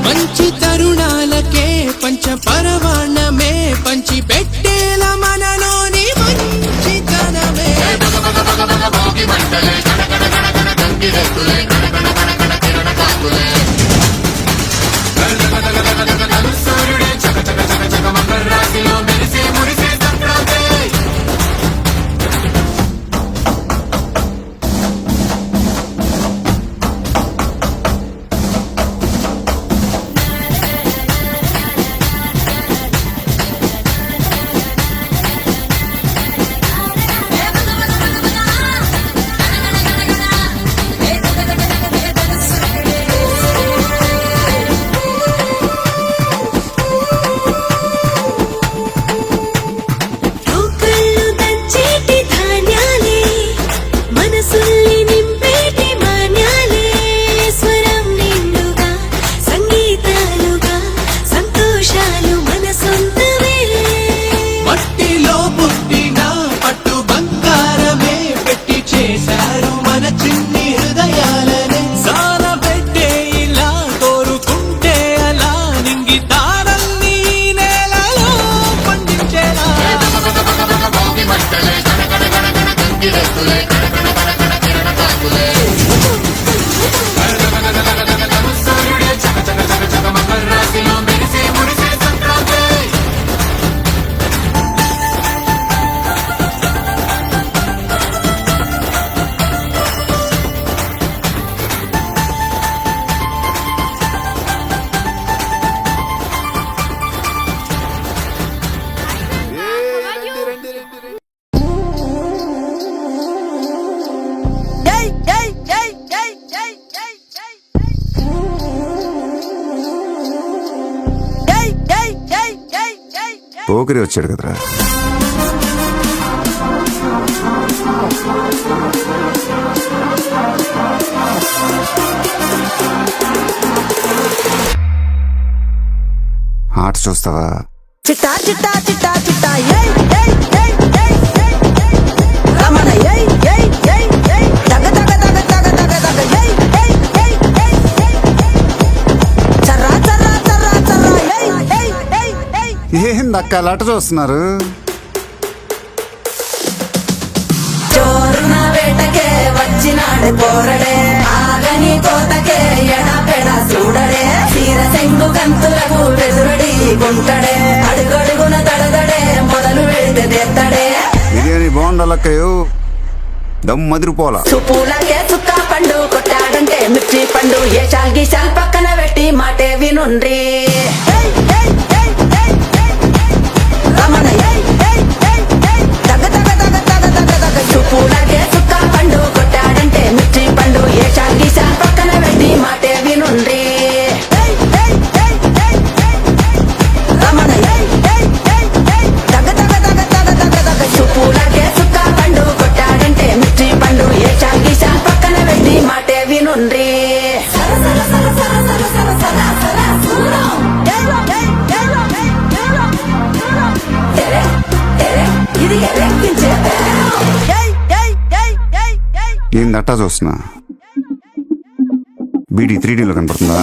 మంచి తరుణాలకే పంచపరమాణమే పంచి పెట్టేలా మనలోని మంచితనమే పోకిరి వచ్చాడు కదరా. ఆట చూస్తావా? చిట్టా చిట్టా చిట్టా చిట్టా ఏయ్ ఏయ్ ఏయ్ ఏయ్ ఏయ్ రమణ ఏయ్ ఏయ్ ఏయ్ ఏయ్ దగ దగ దగ దగ దగ దగ ఏయ్ ఏయ్ ఏయ్ ఏయ్ చర్రా చర్రా చర్రా చర్రా ఏయ్ ఏయ్ ఏయ్ ఏయ్ ఏందక్క అలా ఆట చూస్తున్నారు? చోరున వేటకే వచ్చినాడు పోరడే ఆగని కోతకే ఎడపెడ చూడడే తీర సెంగు కంతులకు బెదురడి గుంటడే అడుగడుగున తడదడే మొదలు వెళితే తెత్తడే బిర్యానీ బాగుండాలక్కయ్యో దమ్ మదిరిపోలా. చుప్పులకే చుక్క పండు కొట్టాడంటే మిర్చి పండు ఏ చాల్ గీసాల్ పక్కన పెట్టి మాటే వినుండ్రి రమణ దగ దగ దగ దగ దగ దగ చుప్పులకే చుక్క పండు కొట్టాడంటే మిర్చి పండు ఏ చాల్ గీసాల్ పక్కన పెట్టి మాటే వినుండ్రి రమణ దగ దగ దగ దగ దగ దగ చుప్పులకే చుక్క పండు కొట్టాడంటే మిర్చి పండు ఏ చాల్ గీసాల్ పక్కన పెట్టి మాటే వినుండ్రి ఏందట్టా చూస్తున్నా? బీడీ 3Dలో కనపడుతుందా?